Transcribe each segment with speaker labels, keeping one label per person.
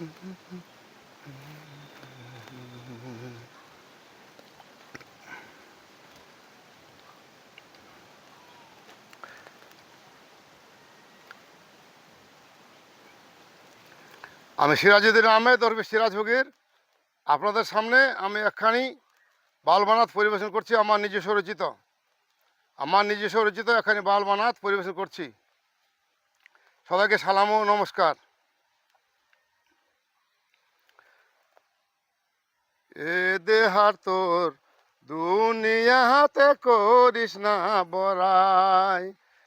Speaker 1: আমি সিরাজউদ্দিন আহমেদ ওরফে সিরাজ ফকির। আপনাদের সামনে আমি একখানি বাউল পরিবেশন করছি। আমার নিজস্ব রচিত একখানি বাউল পরিবেশন করছি। সবাইকে সালাম ও নমস্কার। এ দেহার তোর দুনিয়াতে করিস না বড়াই,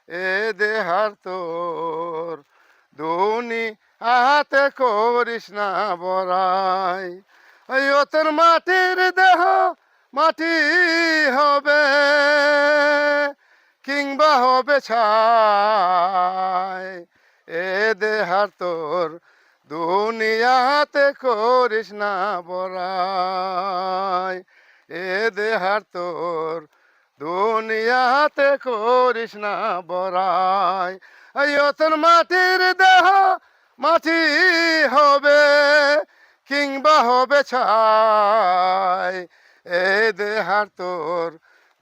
Speaker 1: এ দেহার তোর দুনিয়াতে করিস না বড়াই। ও তোর মাটির দেহ মাটি হবে, কিংবা হবে ছাই, এ দেহার তোর দুনিয়াতে করিস না বড়াই, এ দেহার তোর দুনিয়াতে করিস না বড়াই। ও তোর মাটির দেহ মাটি হবে, কিংবা হবে ছাই, এ দেহার তোর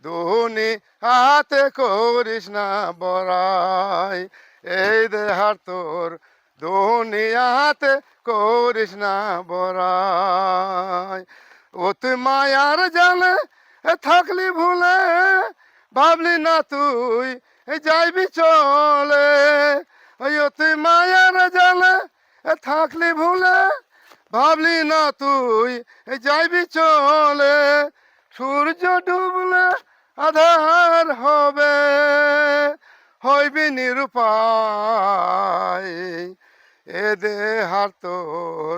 Speaker 1: দুনিয়াতে করিস না বড়াই, এই দেহার তোর দুনিয়াতে করিস না বড়াই। ও তুই মায়ার জালে থাকলি ভুলে, ভাবলি না তুই যাইবি চলে। ও তুই মায়ার জালে থাকলি ভুলে, ভাবলি না তুই যাইবি চলে। সূর্য ডুবলে আধার হবে, হইবি নিরুপায়, এ দেহার তোর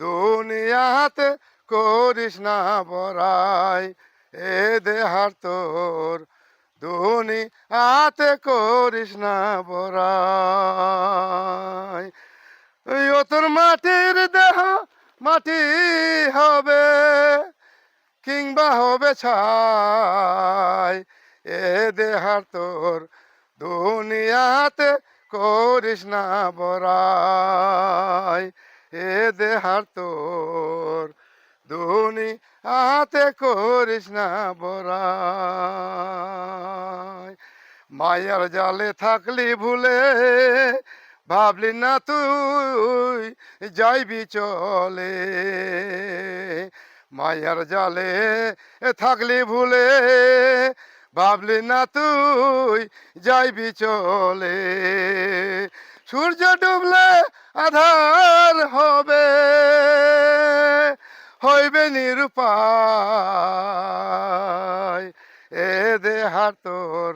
Speaker 1: দুনিয়াতে করিস না বড়াই, এ দেহার তোর দুনিয়াতে করিস না বড়াই। ও তোর মাটির দেহ মাটি হবে, কিংবা হবে ছাই, এ দেহার তোর দুনিয়াতে করিস না বড়াই, এ দেহার তোর দুনিয়াতে করিস না বড়াই। মায়ার জালে থাকলি ভুলে, ভাবলি না তুই যাইবি চলে। মায়ার জালে থাকলি ভুলে, ভাবলি না তুই যাইবি চলে। সূর্য ডুবলে আধার হবে, হইবে নিরুপায়, এ দেহার তোর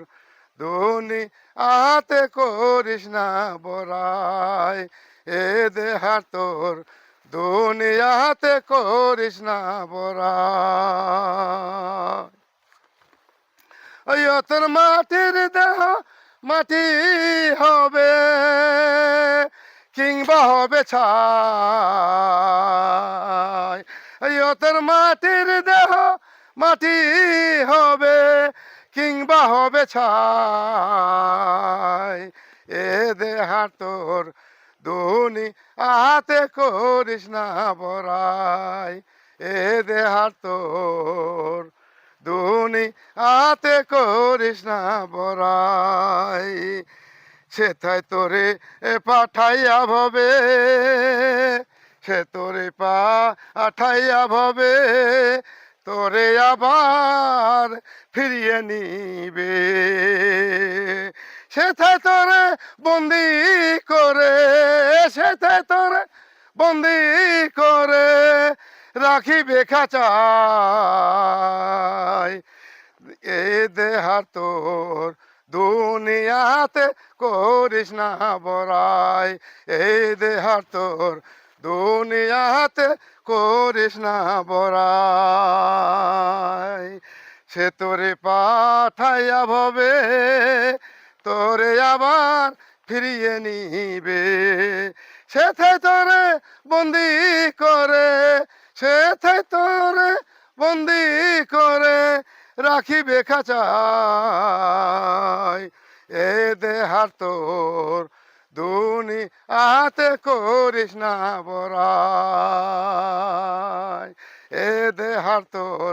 Speaker 1: দুনিয়াতে করিস না বড়াই, এ দেহার তোর দুনিয়াতে করিস না বড়াই। ও তোর মাটির দেহ মাটি হবে, কিংবা হবে ছাই, ও তোর মাটির দেহ মাটি হবে, কিংবা হবে ছাই, এ দেহার তোর দুনিয়াতে করিস না বড়াই, এ দেহার তোর দুনিয়াতে করিস না বড়াই। সেথায় তোরে পাঠাইয়া ভবে, সে তোরে পাঠাইয়া ভবে, তোরে আবার ফিরিয়ে নিবে। সেথায় তোরে বন্দি করে, সেথায় তোরে বন্দি করে রাখিবে খাঁচায়, এ দেহার তোর দুনিয়াতে করিস না বড়াই, এই দেহার তোর দুনিয়াতে করিস না বড়াই। সে তোরে পাঠাইয়া ভবে, তোরে আবার ফিরিয়ে নিবে। সেথায় তোরে বন্দি করে, সেথায় তোরে বন্দি করে রাখিবে খাঁচায়, এ দেহার তোর দুনিয়াতে করিস না বড়াই, এ দেহার তোর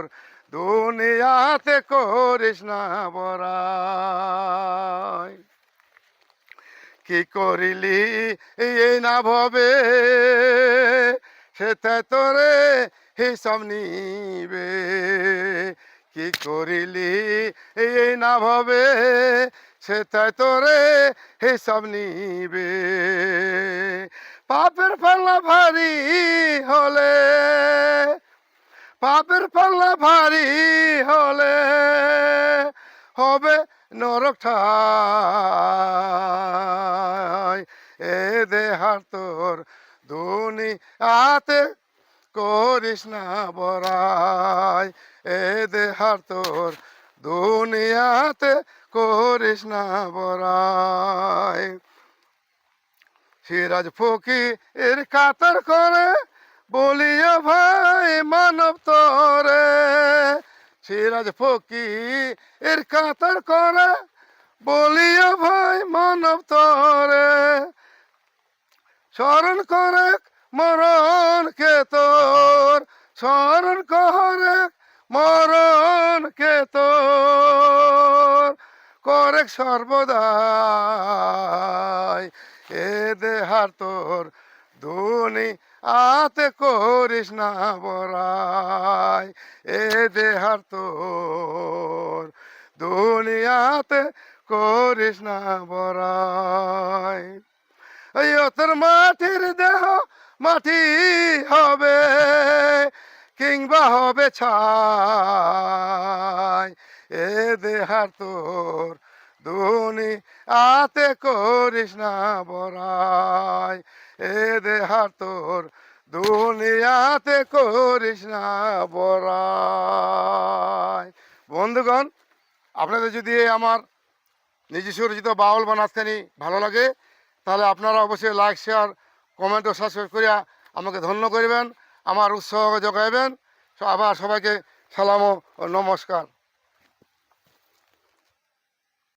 Speaker 1: দুনিয়াতে করিস না বড়াই। কি করিলি এই না ভবে, সেটাই তোরে হিসাব নিবে। কি করিলি এই না ভবে, সেটাই তোরে হিসাব নিবে। পাপের পাল্লা ভারী হলে, পাপের পাল্লা ভারী হলে হবে নরক ঠাই, এ দেহার তোর দুনিয়াতে করিস না বড়াই, এ দেহার তোর দুনিয়াতে করিস না বড়াই। সিরাজ ফকির কাতর করে বলিও ভাই মানব তোরে, সিরাজ ফকির কাতর করে বলিও ভাই মানব তোরে। স্মরণ করে মরণ কে তোর, স্মরণ করে মরণ কে তোর, করে সর্বদাই, এ দেহার তোর দুনিয়াতে করিস না বড়াই, এ দেহার তোর দুনিয়াতে করিস না বড়াই। এই তোর মাটির দেহ মাটি হবে, কিংবা হবে ছাই, এ দেহার তোর দুনিয়াতে করিস না বড়াই, এ দেহার তোর দুনিয়াতে করিস না বড়াই। বন্ধুগণ, আপনাদের যদি আমার নিজস্ব রচিত বাউল বা নাচখানি ভালো লাগে, তাহলে আপনারা অবশ্যই লাইক, শেয়ার, কমেন্ট ও সাবস্ক্রাইব করিয়া আমাকে ধন্য করবেন, আমার উৎসাহ যোগাইবেন। আবার সবাইকে সালাম ও নমস্কার।